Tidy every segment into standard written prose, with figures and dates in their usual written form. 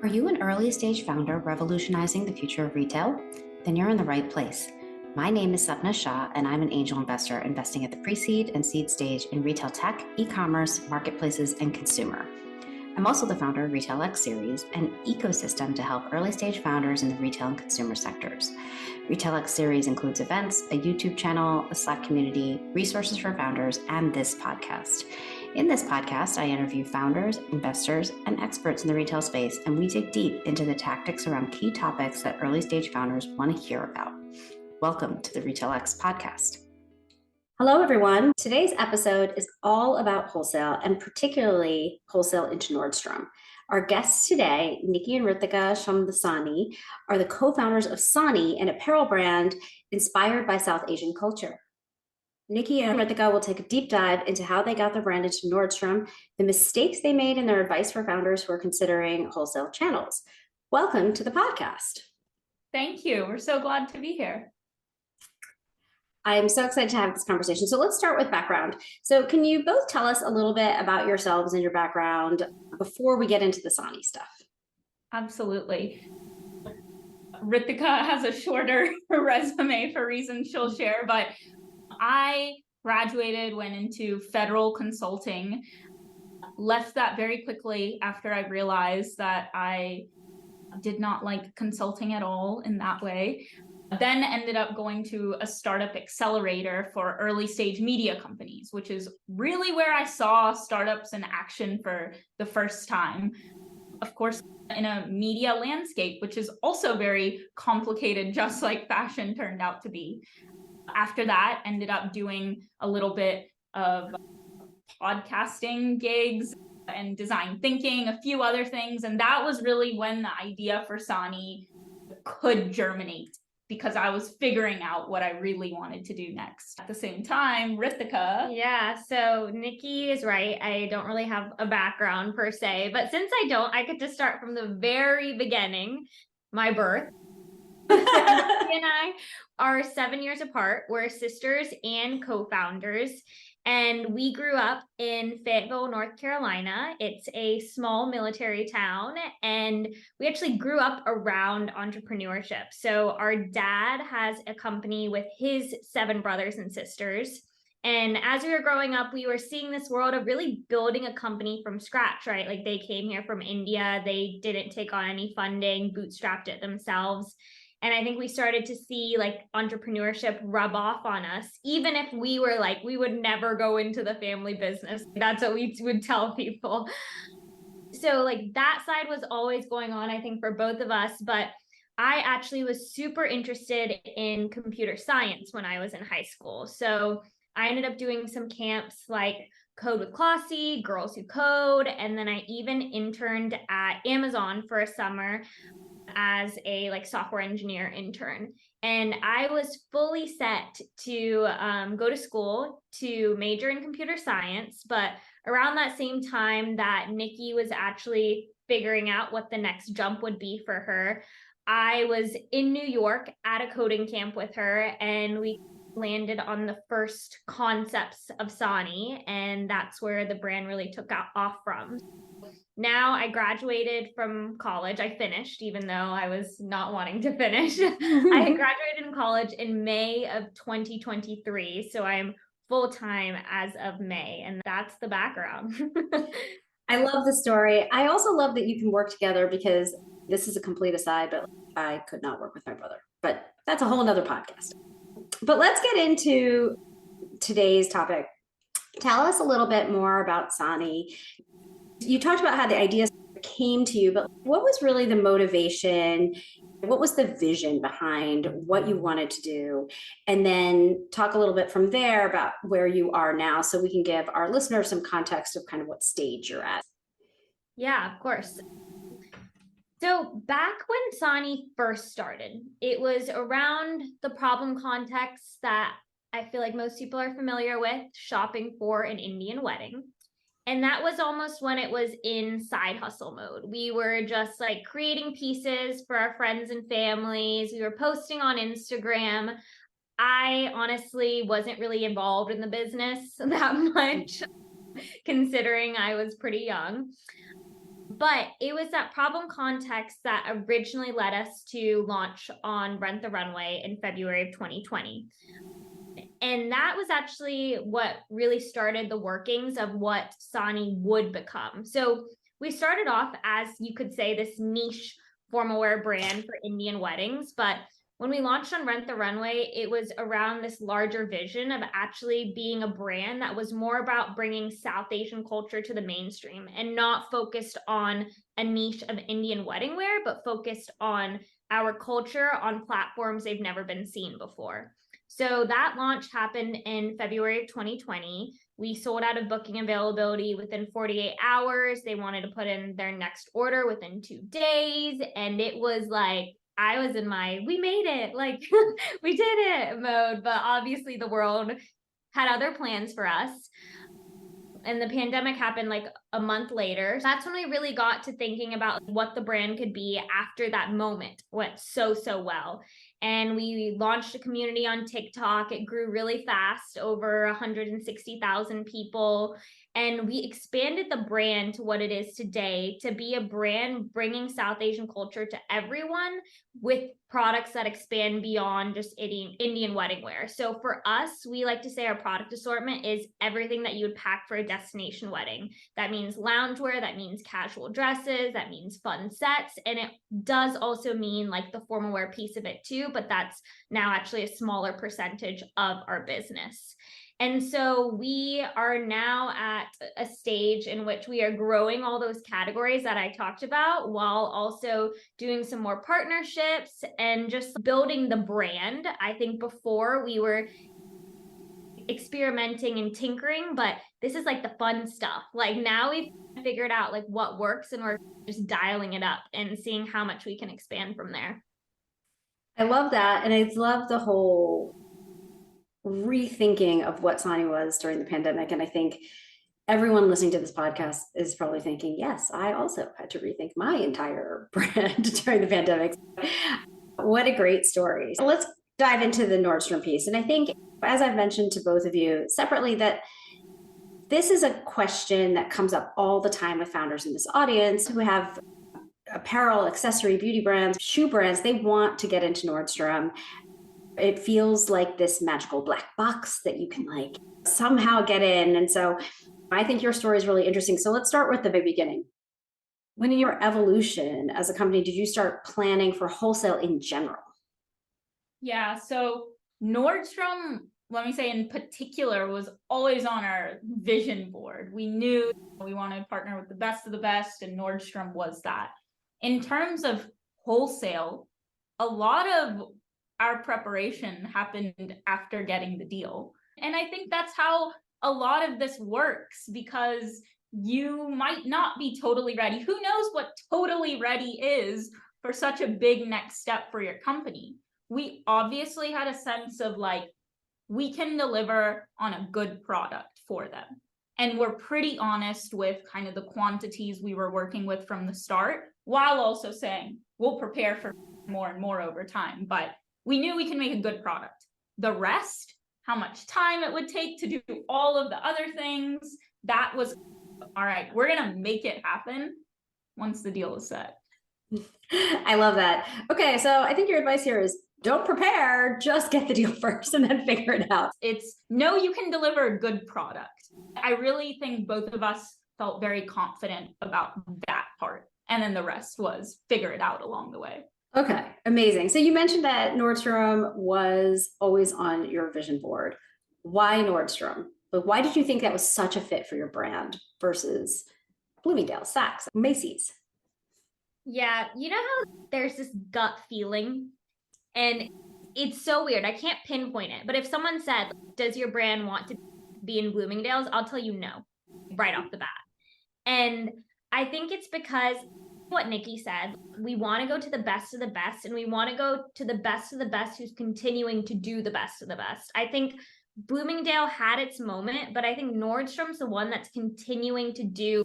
Are you an early stage founder revolutionizing the future of retail? Then you're in the right place. My name is Sapna Shah, and I'm an angel investor investing at the pre-seed and seed stage in retail tech, e-commerce, marketplaces, and consumer. I'm also the founder of Retail X Series, an ecosystem to help early stage founders in the retail and consumer sectors. Retail X Series includes events, a YouTube channel, a Slack community, resources for founders, and this podcast. In this podcast, I interview founders, investors, and experts in the retail space, and we dig deep into the tactics around key topics that early stage founders want to hear about. Welcome to the Retail X podcast. Hello, everyone. Today's episode is all about wholesale, and particularly wholesale into Nordstrom. Our guests today, Niki and Ritika Shamdasani, are the co-founders of Sani, an apparel brand inspired by South Asian culture. Niki and Ritika will take a deep dive into how they got their brand into Nordstrom, the mistakes they made, and their advice for founders who are considering wholesale channels. Welcome to the podcast. Thank you. We're so glad to be here. I'm so excited to have this conversation. So let's start with background. So can you both tell us a little bit about yourselves and your background before we get into the Sani stuff? Absolutely. Ritika has a shorter resume for reasons she'll share, but I graduated, went into federal consulting, left that very quickly after I realized that I did not like consulting at all in that way. Then ended up going to a startup accelerator for early stage media companies, which is really where I saw startups in action for the first time. Of course, in a media landscape, which is also very complicated, just like fashion turned out to be. After that, ended up doing a little bit of podcasting gigs and design thinking, a few other things. And that was really when the idea for Sani could germinate, because I was figuring out what I really wanted to do next. At the same time, Ritika. Yeah, so Niki is right. I don't really have a background per se, but since I don't, I get to start from the very beginning, my birth. Niki and I are 7 years apart. We're sisters and co-founders. And we grew up in Fayetteville, North Carolina. It's a small military town, and we actually grew up around entrepreneurship. So our dad has a company with his 7 brothers and sisters. And as we were growing up, we were seeing this world of really building a company from scratch, right? Like they came here from India. They didn't take on any funding, bootstrapped it themselves. And I think we started to see like entrepreneurship rub off on us, even if we were like, we would never go into the family business. That's what we would tell people. So like that side was always going on, I think, for both of us. But I actually was super interested in computer science when I was in high school. So I ended up doing some camps like Code with Classy, Girls Who Code. And then I even interned at Amazon for a summer as a like software engineer intern. And I was fully set to go to school to major in computer science. But around that same time that Niki was actually figuring out what the next jump would be for her, I was in New York at a coding camp with her, and we landed on the first concepts of Sani, and that's where the brand really took off from. Now I graduated from college. I finished, even though I was not wanting to finish. I graduated in college in May of 2023. So I'm full-time as of May, and that's the background. I love the story. I also love that you can work together, because this is a complete aside, but I could not work with my brother. But that's a whole nother podcast. But let's get into today's topic. Tell us a little bit more about Sani. You talked about how the idea came to you, but what was really the motivation? What was the vision behind what you wanted to do? And then talk a little bit from there about where you are now, so we can give our listeners some context of kind of what stage you're at. Yeah, of course. So back when Sani first started, it was around the problem context that I feel like most people are familiar with, shopping for an Indian wedding. And that was almost when it was in side hustle mode. We were just like creating pieces for our friends and families. We were posting on Instagram. I honestly wasn't really involved in the business that much, considering I was pretty young. But it was that problem context that originally led us to launch on Rent the Runway in February of 2020. And that was actually what really started the workings of what Sani would become. So we started off as, you could say, this niche formal wear brand for Indian weddings. But when we launched on Rent the Runway, it was around this larger vision of actually being a brand that was more about bringing South Asian culture to the mainstream and not focused on a niche of Indian wedding wear, but focused on our culture on platforms they've never been seen before. So that launch happened in February of 2020. We sold out of booking availability within 48 hours. They wanted to put in their next order within 2 days. And it was like, I was in my, we made it, like we did it mode. But obviously the world had other plans for us. And the pandemic happened like a month later. That's when we really got to thinking about what the brand could be after that moment went so well. And we launched a community on TikTok. It grew really fast, over 160,000 people. And we expanded the brand to what it is today, to be a brand bringing South Asian culture to everyone with products that expand beyond just Indian wedding wear. So for us, we like to say our product assortment is everything that you would pack for a destination wedding. That means loungewear, that means casual dresses, that means fun sets. And it does also mean like the formal wear piece of it too, but that's now actually a smaller percentage of our business. And so we are now at a stage in which we are growing all those categories that I talked about, while also doing some more partnerships and just building the brand. I think before we were experimenting and tinkering, but this is like the fun stuff. Like now we've figured out like what works, and we're just dialing it up and seeing how much we can expand from there. I love that. And I love the whole rethinking of what Sani was during the pandemic. And I think everyone listening to this podcast is probably thinking, yes, I also had to rethink my entire brand during the pandemic. What a great story. So let's dive into the Nordstrom piece. And I think, as I've mentioned to both of you separately, that this is a question that comes up all the time with founders in this audience who have apparel, accessory, beauty brands, shoe brands. They want to get into Nordstrom. It feels like this magical black box that you can like somehow get in. And so I think your story is really interesting. So let's start with the beginning. When in your evolution as a company, did you start planning for wholesale in general? Yeah, so Nordstrom, let me say in particular, was always on our vision board. We knew we wanted to partner with the best of the best, and Nordstrom was that. In terms of wholesale, a lot of our preparation happened after getting the deal. And I think that's how a lot of this works, because you might not be totally ready. Who knows what totally ready is for such a big next step for your company? We obviously had a sense of like, we can deliver on a good product for them. And we're pretty honest with kind of the quantities we were working with from the start, while also saying we'll prepare for more and more over time. But we knew we can make a good product. The rest, how much time it would take to do all of the other things, that was, all right, we're going to make it happen once the deal is set. I love that. Okay, so I think your advice here is don't prepare, just get the deal first and then figure it out. It's no, you can deliver a good product. I really think both of us felt very confident about that part. And then the rest was figure it out along the way. Okay, amazing. So you mentioned that Nordstrom was always on your vision board. Why Nordstrom? But why did you think that was such a fit for your brand versus Bloomingdale's, Saks, Macy's? Yeah, you know how there's this gut feeling, and it's so weird. I can't pinpoint it, but if someone said, does your brand want to be in Bloomingdale's? I'll tell you no, right off the bat. And I think it's because what Niki said, we want to go to the best of the best, and we want to go to the best of the best who's continuing to do the best of the best. I think Bloomingdale had its moment, but I think Nordstrom's the one that's continuing to do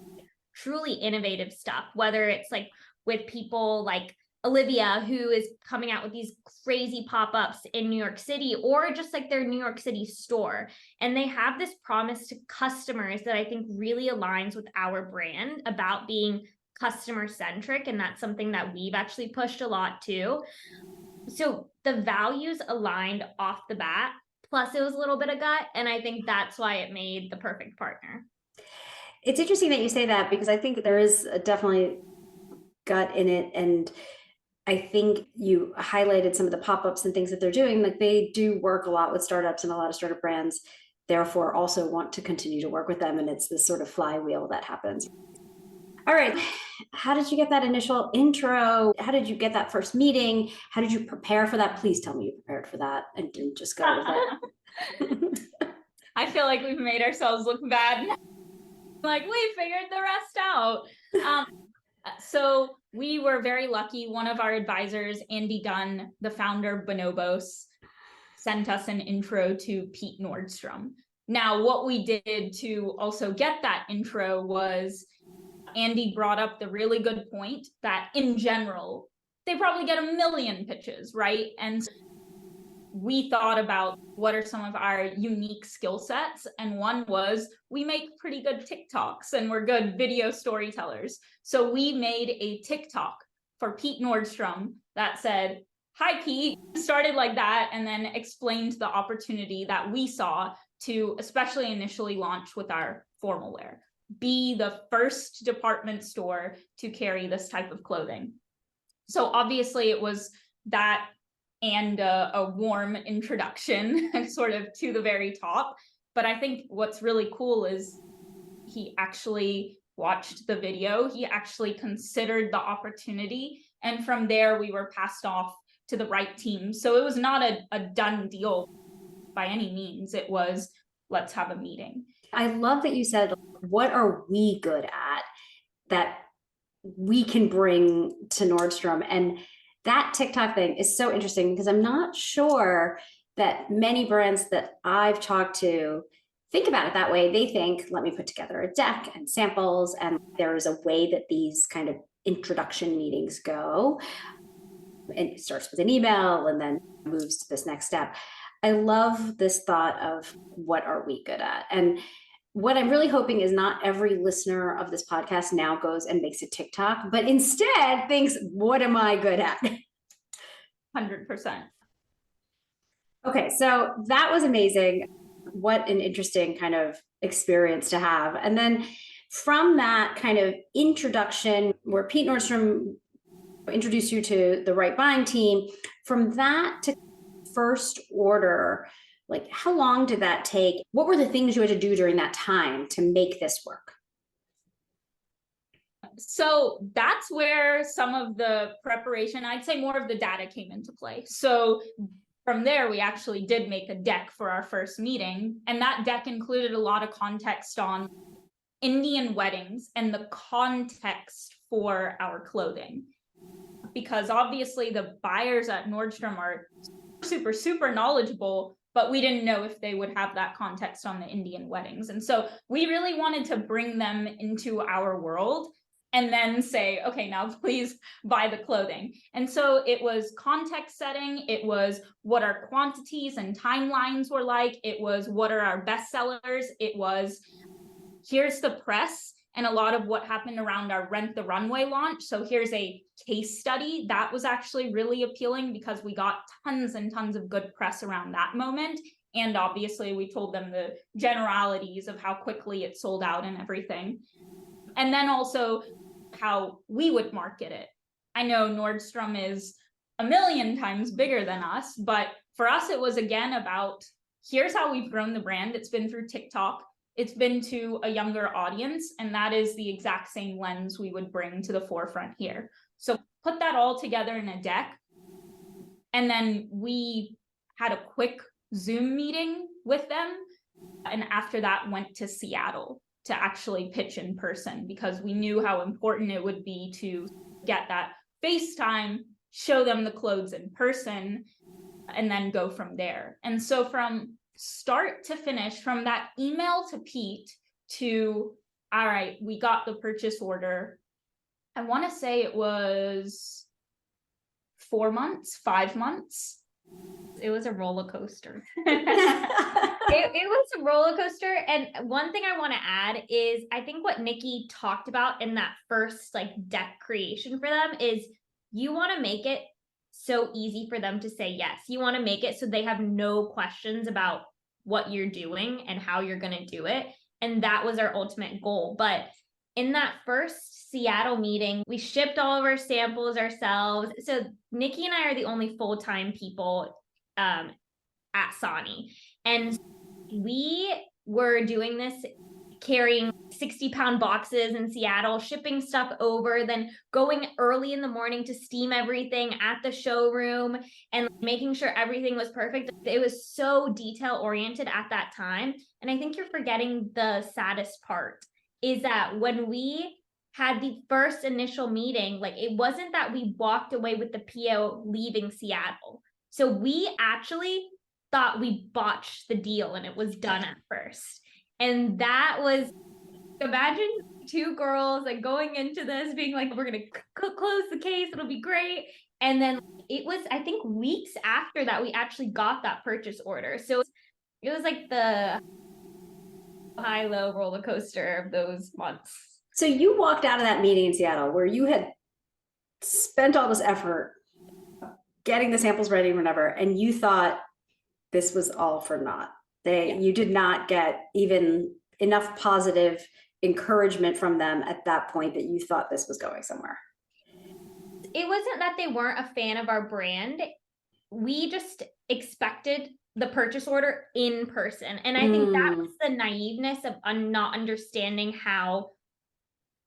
truly innovative stuff, whether it's like with people like Olivia, who is coming out with these crazy pop-ups in New York City, or just like their New York City store. And they have this promise to customers that I think really aligns with our brand about being customer centric, and that's something that we've actually pushed a lot too. So the values aligned off the bat, plus it was a little bit of gut, and I think that's why it made the perfect partner. It's interesting that you say that, because I think there is definitely gut in it. And I think you highlighted some of the pop-ups and things that they're doing. Like, they do work a lot with startups, and a lot of startup brands therefore also want to continue to work with them. And it's this sort of flywheel that happens. All right. How did you get that initial intro? How did you get that first meeting? How did you prepare for that? Please tell me you prepared for that and didn't just go with it. I feel like we've made ourselves look bad. Like, we figured the rest out. So we were very lucky. One of our advisors, Andy Gunn, the founder of Bonobos, sent us an intro to Pete Nordstrom. Now, what we did to also get that intro was Andy brought up the really good point that in general, they probably get a million pitches, right? And we thought about what are some of our unique skill sets. And one was we make pretty good TikToks and we're good video storytellers. So we made a TikTok for Pete Nordstrom that said, "Hi, Pete," started like that, and then explained the opportunity that we saw to especially initially launch with our formal wear, be the first department store to carry this type of clothing. So obviously it was that and a warm introduction sort of to the very top. But I think what's really cool is he actually watched the video, he actually considered the opportunity, and from there we were passed off to the right team. So it was not a done deal by any means. It was, let's have a meeting. I love that you said, what are we good at that we can bring to Nordstrom? And that TikTok thing is so interesting, because I'm not sure that many brands that I've talked to think about it that way. They think, let me put together a deck and samples, and there is a way that these kind of introduction meetings go. And it starts with an email and then moves to this next step. I love this thought of what are we good at? And what I'm really hoping is not every listener of this podcast now goes and makes a TikTok, but instead thinks, what am I good at? 100%. Okay, so that was amazing. What an interesting kind of experience to have. And then from that kind of introduction where Pete Nordstrom introduced you to the right buying team, from that to first order, like, how long did that take? What were the things you had to do during that time to make this work? So that's where some of the preparation, I'd say more of the data came into play. So from there, we actually did make a deck for our first meeting. And that deck included a lot of context on Indian weddings and the context for our clothing. Because obviously the buyers at Nordstrom are super, super knowledgeable, but we didn't know if they would have that context on the Indian weddings. And so we really wanted to bring them into our world and then say, okay, now please buy the clothing. And so it was context setting. It was what our quantities and timelines were like. It was what are our best sellers. It was here's the press and a lot of what happened around our Rent the Runway launch. So here's a case study that was actually really appealing because we got tons and tons of good press around that moment. And obviously we told them the generalities of how quickly it sold out and everything. And then also how we would market it. I know Nordstrom is a million times bigger than us, but for us, it was again about here's how we've grown the brand. It's been through TikTok. It's been to a younger audience, and that is the exact same lens we would bring to the forefront here. So put that all together in a deck. And then we had a quick Zoom meeting with them. And after that went to Seattle to actually pitch in person, because we knew how important it would be to get that FaceTime, show them the clothes in person, and then go from there. And so from start to finish, from that email to Pete to, all right, we got the purchase order, I want to say it was 4 months, 5 months. It was a roller coaster. It was a roller coaster. And one thing I want to add is I think what Niki talked about in that first like deck creation for them is you want to make it so easy for them to say yes. You want to make it so they have no questions about what you're doing and how you're going to do it. And that was our ultimate goal. But in that first Seattle meeting, we shipped all of our samples ourselves. So Niki and I are the only full-time people at Sani. And we were doing this carrying 60-pound boxes in Seattle, shipping stuff over, then going early in the morning to steam everything at the showroom and making sure everything was perfect. It was so detail oriented at that time. And I think you're forgetting the saddest part is that when we had the first initial meeting, like it wasn't that we walked away with the PO leaving Seattle. So we actually thought we botched the deal and it was done at first. And that was, imagine two girls like going into this being like, we're going to close the case, it'll be great. And then it was, I think, weeks after that, we actually got that purchase order. So it was like the high-low roller coaster of those months. So you walked out of that meeting in Seattle where you had spent all this effort getting the samples ready and whatever, and you thought this was all for naught. You did not get even enough positive encouragement from them at that point that you thought this was going somewhere. It wasn't that they weren't a fan of our brand. We just expected the purchase order in person. And I think that was the naiveness of not understanding how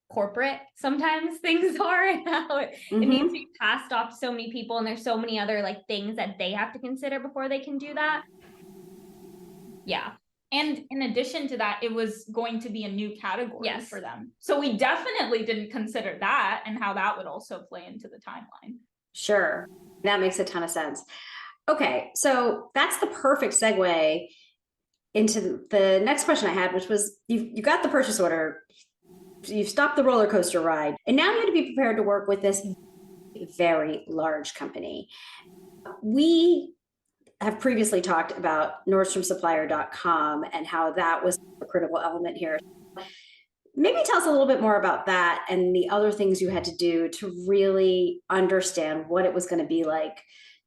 corporate sometimes things are and how it needs to be passed off to so many people. And there's so many other like things that they have to consider before they can do that. Yeah. And in addition to that, it was going to be a new category for them. So we definitely didn't consider that and how that would also play into the timeline. Sure. That makes a ton of sense. Okay. So that's the perfect segue into the next question I had, which was you got the purchase order, you've stopped the roller coaster ride, and now you had to be prepared to work with this very large company. We have previously talked about NordstromSupplier.com and how that was a critical element here. Maybe tell us a little bit more about that and the other things you had to do to really understand what it was going to be like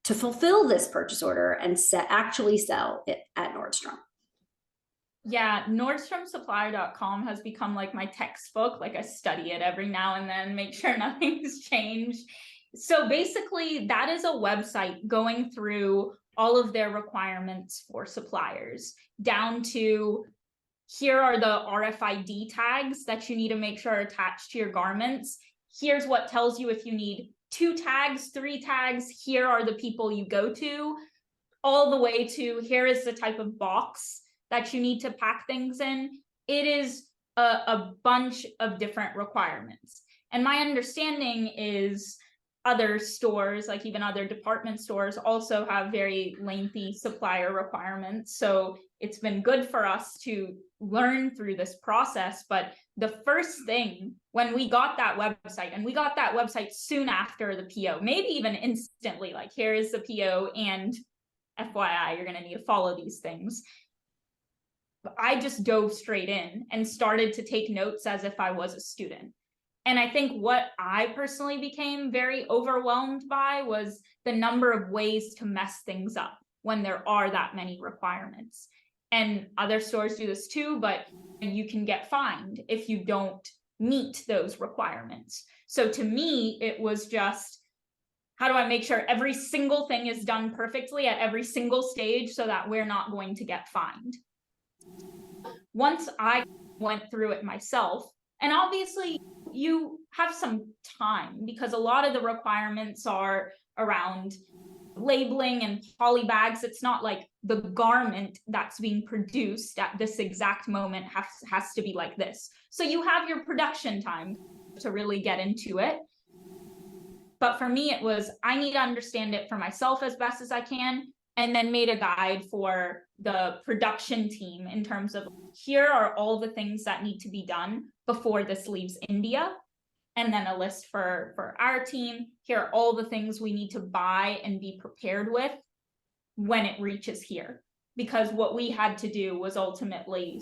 to fulfill this purchase order and actually sell it at Nordstrom. Yeah, NordstromSupplier.com has become like my textbook. Like I study it every now and then, make sure nothing's changed. So basically, that is a website going through all of their requirements for suppliers, down to here are the RFID tags that you need to make sure are attached to your garments. Here's what tells you if you need 2 tags, 3 tags, here are the people you go to, all the way to here is the type of box that you need to pack things in. It is a bunch of different requirements. And my understanding is other stores, like even other department stores, also have very lengthy supplier requirements. So it's been good for us to learn through this process. But the first thing when we got that website, and we got that website soon after the PO, maybe even instantly, like here is the PO and FYI, you're going to need to follow these things. I just dove straight in and started to take notes as if I was a student. And I think what I personally became very overwhelmed by was the number of ways to mess things up when there are that many requirements. And other stores do this too, but you can get fined if you don't meet those requirements. So to me, it was just, how do I make sure every single thing is done perfectly at every single stage so that we're not going to get fined? Once I went through it myself, and obviously you have some time because a lot of the requirements are around labeling and poly bags. It's not like the garment that's being produced at this exact moment has to be like this. So you have your production time to really get into it. But for me, it was, I need to understand it for myself as best as I can, and then made a guide for the production team in terms of here are all the things that need to be done before this leaves India. And then a list for our team. Here are all the things we need to buy and be prepared with when it reaches here, because what we had to do was ultimately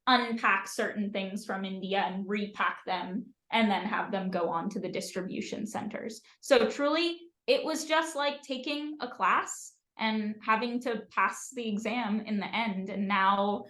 unpack certain things from India and repack them and then have them go on to the distribution centers. So truly, it was just like taking a class and having to pass the exam in the end. And now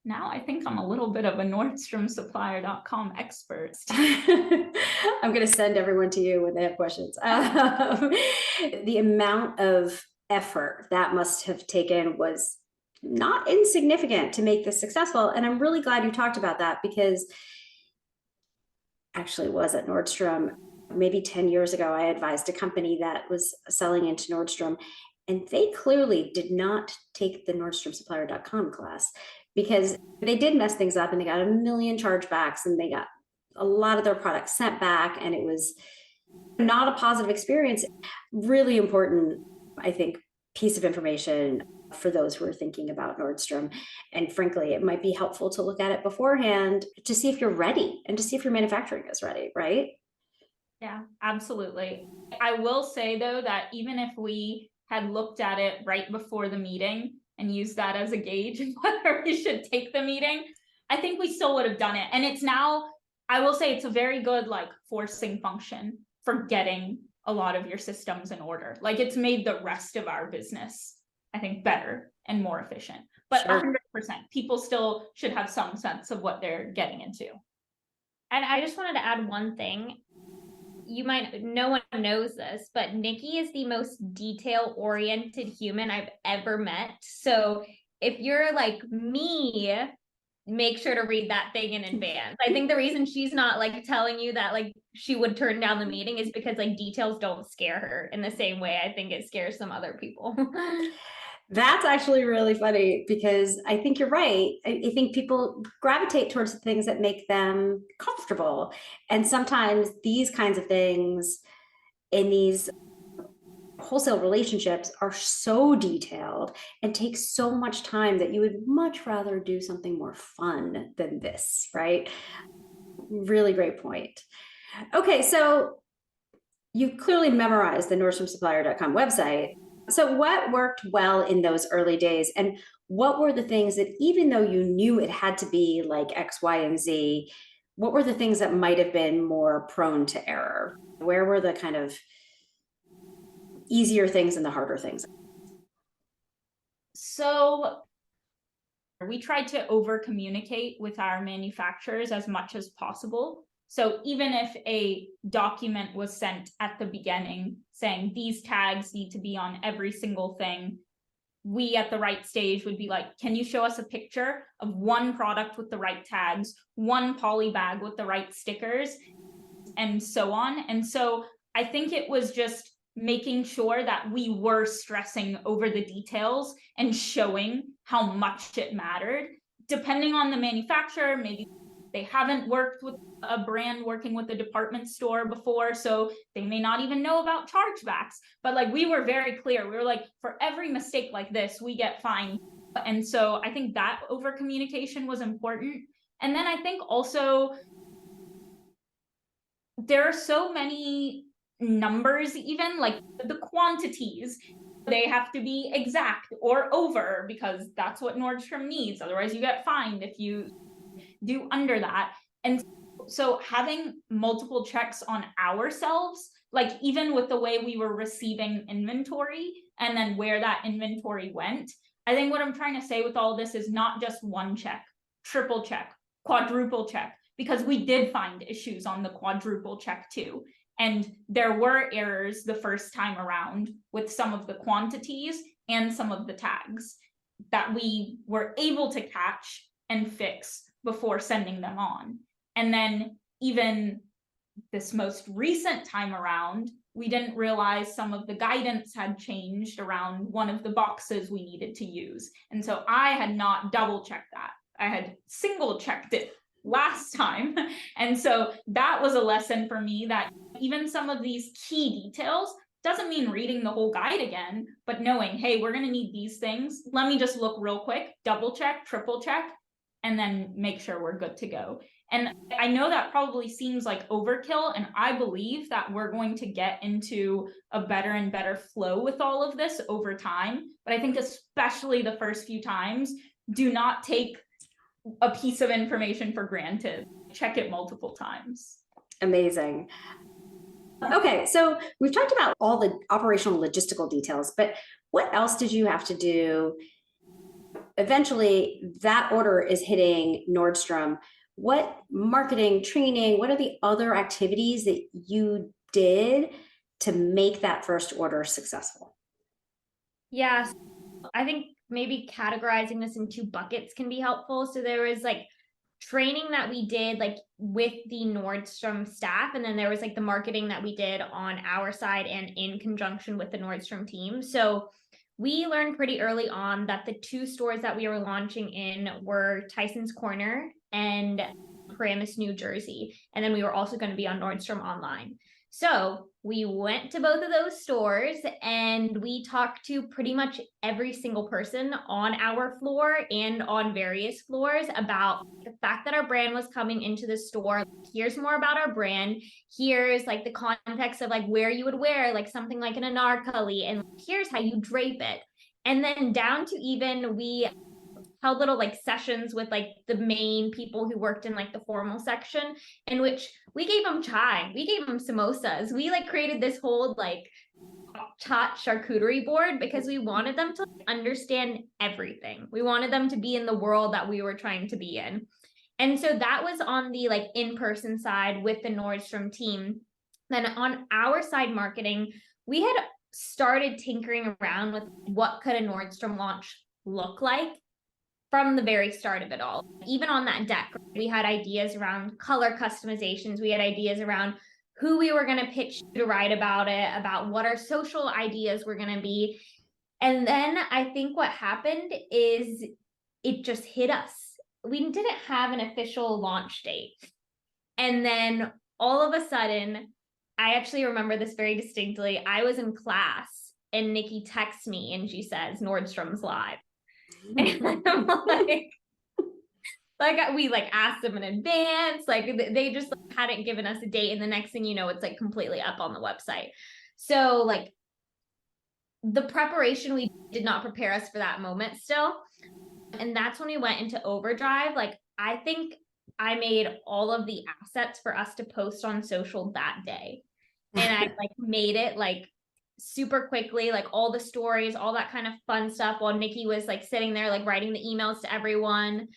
I think I'm a little bit of a NordstromSupplier.com expert. I'm going to send everyone to you when they have questions. The amount of effort that must have taken was not insignificant to make this successful. And I'm really glad you talked about that, because actually was at Nordstrom maybe 10 years ago. I advised a company that was selling into Nordstrom, and they clearly did not take the NordstromSupplier.com class, because they did mess things up and they got a million chargebacks and they got a lot of their products sent back, and it was not a positive experience. Really important, I think, piece of information for those who are thinking about Nordstrom. And frankly, it might be helpful to look at it beforehand to see if you're ready and to see if your manufacturing is ready, right? Yeah, absolutely. I will say though that even if we had looked at it right before the meeting and used that as a gauge of whether we should take the meeting, I think we still would have done it. And it's now, I will say, it's a very good like forcing function for getting a lot of your systems in order. Like, it's made the rest of our business, I think, better and more efficient. But Sure. 100%, people still should have some sense of what they're getting into. And I just wanted to add one thing. No one knows this, but Niki is the most detail-oriented human I've ever met. So if you're like me, make sure to read that thing in advance. I think the reason she's not like telling you that like she would turn down the meeting is because like details don't scare her in the same way I think it scares some other people. That's actually really funny, because I think you're right. I think people gravitate towards the things that make them comfortable. And sometimes these kinds of things in these wholesale relationships are so detailed and take so much time that you would much rather do something more fun than this, right? Really great point. Okay, so you've clearly memorized the NordstromSupplier.com website. So what worked well in those early days, and what were the things that, even though you knew it had to be like X, Y, and Z, what were the things that might have been more prone to error? Where were the kind of easier things and the harder things? So we tried to over communicate with our manufacturers as much as possible. So even if a document was sent at the beginning saying these tags need to be on every single thing, we at the right stage would be like, can you show us a picture of one product with the right tags, one poly bag with the right stickers, and so on. And so I think it was just making sure that we were stressing over the details and showing how much it mattered. Depending on the manufacturer, maybe they haven't worked with a brand working with a department store before, so they may not even know about chargebacks. But like, we were very clear. We were like, for every mistake like this, we get fined. And so I think that over communication was important. And then I think also there are so many numbers, even like the quantities, they have to be exact or over, because that's what Nordstrom needs. Otherwise you get fined if you do under that. And so having multiple checks on ourselves, like even with the way we were receiving inventory and then where that inventory went, I think what I'm trying to say with all this is not just one check, triple check, quadruple check, because we did find issues on the quadruple check too. And there were errors the first time around with some of the quantities and some of the tags that we were able to catch and fix before sending them on. And then even this most recent time around, we didn't realize some of the guidance had changed around one of the boxes we needed to use. And so I had not double checked that. I had single checked it last time. And so that was a lesson for me, that even some of these key details doesn't mean reading the whole guide again, but knowing, hey, we're going to need these things. Let me just look real quick, double check, triple check, and then make sure we're good to go. And I know that probably seems like overkill, and I believe that we're going to get into a better and better flow with all of this over time. But I think especially the first few times, do not take a piece of information for granted. Check it multiple times. Amazing. Okay, so we've talked about all the operational logistical details, but what else did you have to do? Eventually, that order is hitting Nordstrom. What marketing, training, what are the other activities that you did to make that first order successful? Yeah, I think maybe categorizing this in 2 buckets can be helpful. So there was like training that we did like with the Nordstrom staff, and then there was like the marketing that we did on our side and in conjunction with the Nordstrom team. So we learned pretty early on that the 2 stores that we were launching in were Tyson's Corner and Paramus, New Jersey. And then we were also going to be on Nordstrom Online. So we went to both of those stores and we talked to pretty much every single person on our floor and on various floors about the fact that our brand was coming into the store. Here's more about our brand. Here's like the context of like where you would wear like something like an anarkali, and here's how you drape it. And then down to even we held little like sessions with like the main people who worked in like the formal section, in which we gave them chai, we gave them samosas, we like created this whole like hot charcuterie board because we wanted them to understand everything. We wanted them to be in the world that we were trying to be in. And so that was on the like in-person side with the Nordstrom team. Then on our side marketing, we had started tinkering around with what could a Nordstrom launch look like from the very start of it all. Even on that deck, we had ideas around color customizations. We had ideas around who we were going to pitch to write about it, about what our social ideas were going to be. And then I think what happened is it just hit us. We didn't have an official launch date. And then all of a sudden, I actually remember this very distinctly. I was in class and Nikki texts me and she says, Nordstrom's live. And I'm like we like asked them in advance, like they just hadn't given us a date, and the next thing you know, it's like completely up on the website. So like the preparation, we did not prepare us for that moment still, and that's when we went into overdrive. Like I think I made all of the assets for us to post on social that day, and I like made it like super quickly, like all the stories, all that kind of fun stuff, while Nikki was like sitting there like writing the emails to everyone.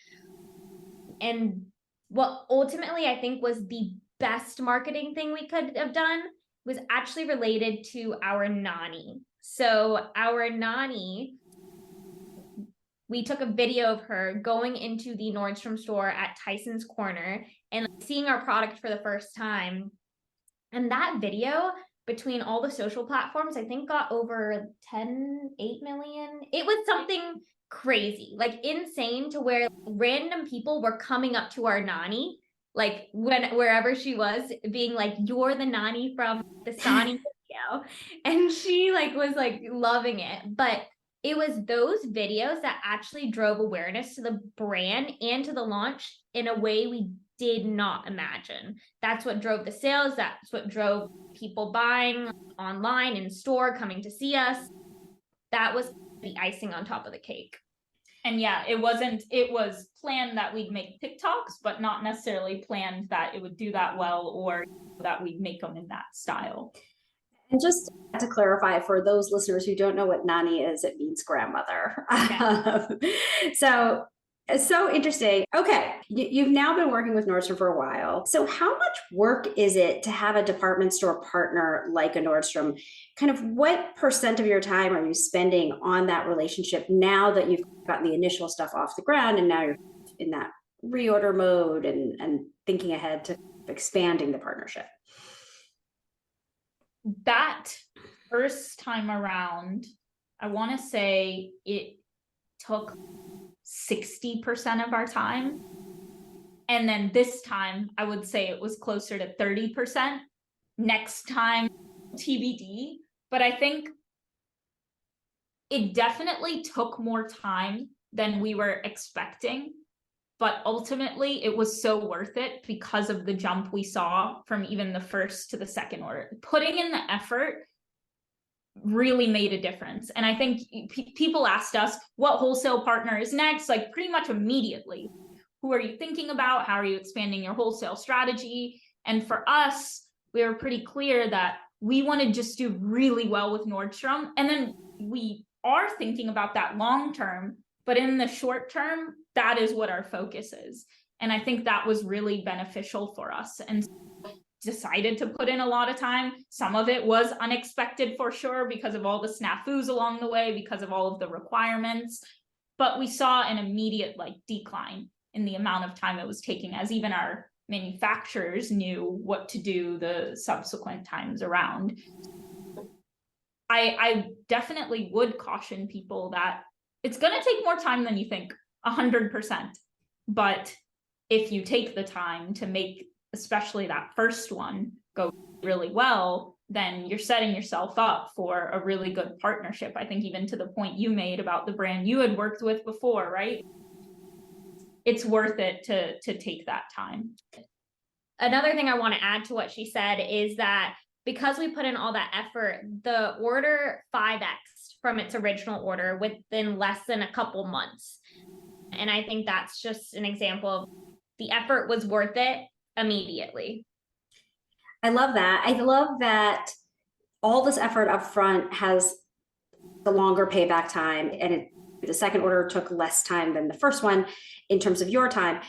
And what ultimately I think was the best marketing thing we could have done was actually related to our Nani. So our Nani, we took a video of her going into the Nordstrom store at Tyson's Corner and seeing our product for the first time. And that video, between all the social platforms, I think got over 8 million. It was something crazy, like insane, to where random people were coming up to our Nani, like wherever she was, being like, you're the Nani from the Sani video. And she like was like loving it. But it was those videos that actually drove awareness to the brand and to the launch in a way we did not imagine. That's what drove the sales. That's what drove people buying online, in store, coming to see us. That was the icing on top of the cake. And yeah, it was planned that we'd make TikToks, but not necessarily planned that it would do that well or that we'd make them in that style. And just to clarify, for those listeners who don't know what Nani is, it means grandmother. Yeah. So interesting. Okay, you've now been working with Nordstrom for a while. So how much work is it to have a department store partner like a Nordstrom? Kind of what % of your time are you spending on that relationship now that you've gotten the initial stuff off the ground and now you're in that reorder mode and thinking ahead to expanding the partnership? That first time around, I want to say it took 60% of our time. And then this time, I would say it was closer to 30%. Next time, TBD. But I think it definitely took more time than we were expecting. but ultimately it was so worth it because of the jump we saw from even the first to the second order. Putting in the effort really made a difference. And I think people asked us what wholesale partner is next, like pretty much immediately. Who are you thinking about? How are you expanding your wholesale strategy? And for us, we were pretty clear that we want to just do really well with Nordstrom. And then we are thinking about that long term, but in the short term, that is what our focus is. And I think that was really beneficial for us. And decided to put in a lot of time. Some of it was unexpected for sure because of all the snafus along the way, because of all of the requirements. But we saw an immediate decline in the amount of time it was taking, as even our manufacturers knew what to do the subsequent times around. I definitely would caution people that it's going to take more time than you think, 100%. But if you take the time to make especially that first one go really well, then you're setting yourself up for a really good partnership. I think even to the point you made about the brand you had worked with before, right? It's worth it to take that time. Another thing I want to add to what she said is that because we put in all that effort, the order 5x'd from its original order within less than a couple months. And I think that's just an example of the effort was worth it immediately. I love that. I love that all this effort up front has the longer payback time, and the second order took less time than the first one in terms of your time.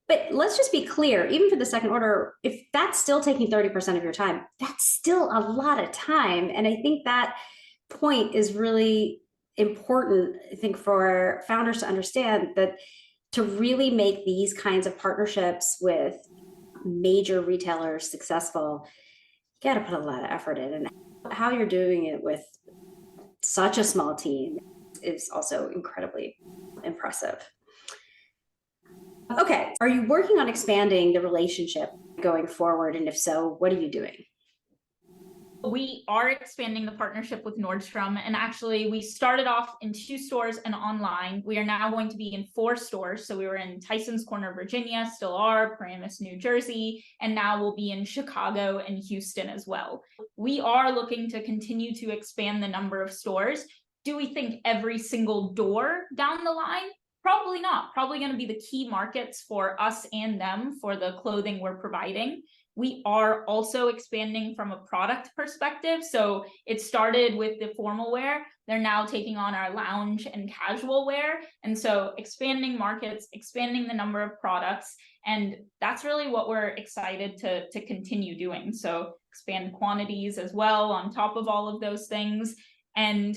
But let's just be clear, even for the second order, if that's still taking 30% of your time, that's still a lot of time. And I think that point is really important, I think, for founders to understand that to really make these kinds of partnerships with major retailers successful, you got to put a lot of effort in. And how you're doing it with such a small team is also incredibly impressive. Okay, are you working on expanding the relationship going forward? And if so, what are you doing? We are expanding the partnership with Nordstrom, and actually we started off in 2 stores and online. We are now going to be in 4 stores. So we were in Tyson's Corner, Virginia, still are, Paramus, New Jersey, and now we'll be in Chicago and Houston as well. We are looking to continue to expand the number of stores. Do we think every single door down the line? Probably not. Probably going to be the key markets for us and them for the clothing we're providing. We are also expanding from a product perspective. So it started with the formal wear. They're now taking on our lounge and casual wear. And so expanding markets, expanding the number of products. And that's really what we're excited to continue doing. So expand quantities as well on top of all of those things. And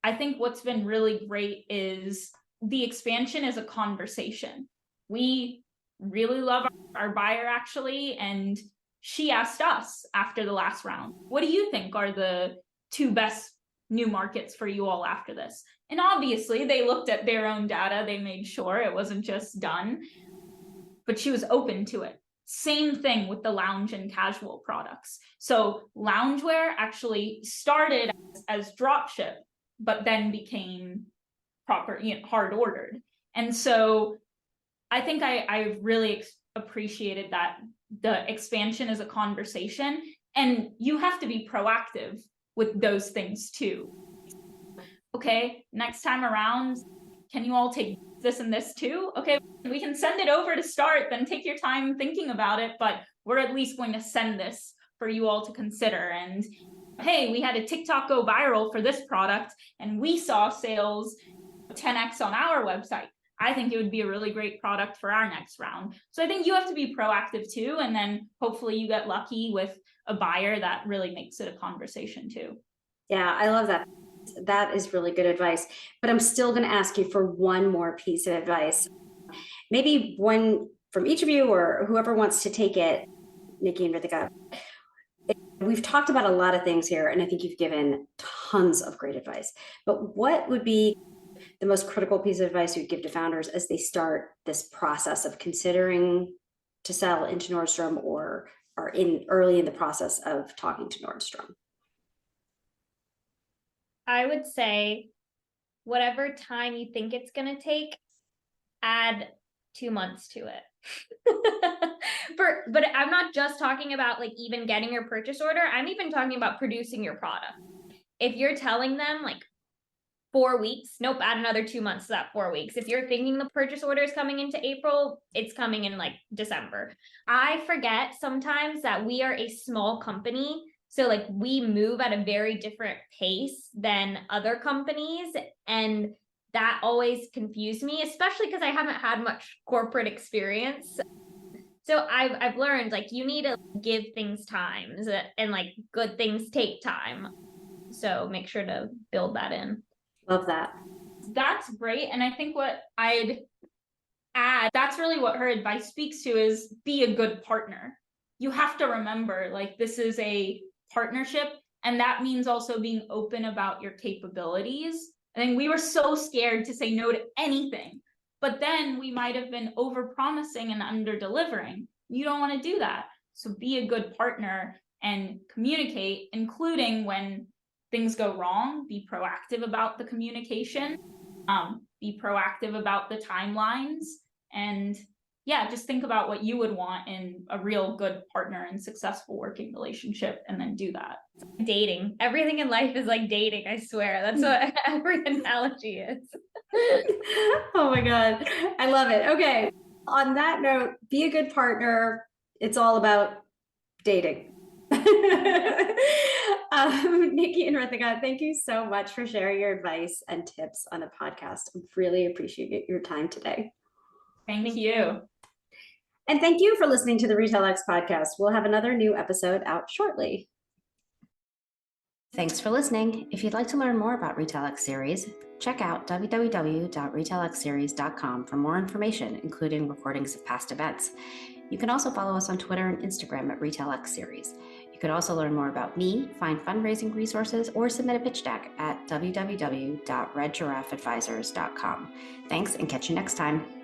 I think what's been really great is the expansion is a conversation. We really love our buyer actually, and she asked us after the last round, what do you think are the 2 best new markets for you all after this? And obviously they looked at their own data, they made sure it wasn't just done, but she was open to it. Same thing with the lounge and casual products. So loungewear actually started as drop ship, but then became proper, hard ordered. And so I think I really appreciated that the expansion is a conversation, and you have to be proactive with those things too. Okay, next time around, can you all take this and this too? Okay, we can send it over to start, then take your time thinking about it, but we're at least going to send this for you all to consider. And hey, we had a TikTok go viral for this product and we saw sales 10x on our website. I think it would be a really great product for our next round. So I think you have to be proactive too. And then hopefully you get lucky with a buyer that really makes it a conversation too. Yeah, I love that. That is really good advice. But I'm still going to ask you for one more piece of advice. Maybe one from each of you or whoever wants to take it, Niki and Ritika. We've talked about a lot of things here, and I think you've given tons of great advice. But what would be the most critical piece of advice you'd give to founders as they start this process of considering to sell into Nordstrom or are early in the process of talking to Nordstrom? I would say whatever time you think it's going to take, add 2 months to it. But I'm not just talking about like even getting your purchase order. I'm even talking about producing your product. If you're telling them like 4 weeks, nope, add another 2 months to that 4 weeks. If you're thinking the purchase order is coming into April, it's coming in like December. I forget sometimes that we are a small company. So like we move at a very different pace than other companies. And that always confused me, especially because I haven't had much corporate experience. So I've learned like you need to give things times, and like good things take time. So make sure to build that in. Love that. That's great. And I think what I'd add, that's really what her advice speaks to, is be a good partner. You have to remember, like, this is a partnership, and that means also being open about your capabilities. I think we were so scared to say no to anything, but then we might have been over promising and under delivering. You don't want to do that. So be a good partner and communicate, including when things go wrong. Be proactive about the communication, be proactive about the timelines, and yeah, just think about what you would want in a real good partner and successful working relationship, and then do that. Dating. Everything in life is like dating, I swear. That's what every analogy is. Oh my God. I love it. Okay. On that note, be a good partner. It's all about dating. Niki and Ritika, thank you so much for sharing your advice and tips on the podcast. I really appreciate your time today. Thank you. And thank you for listening to the Retail X podcast. We'll have another new episode out shortly. Thanks for listening. If you'd like to learn more about Retail X Series, check out www.retailxseries.com for more information, including recordings of past events. You can also follow us on Twitter and Instagram at Retail X Series. You could also learn more about me, find fundraising resources, or submit a pitch deck at www.redgiraffeadvisors.com. Thanks, and catch you next time.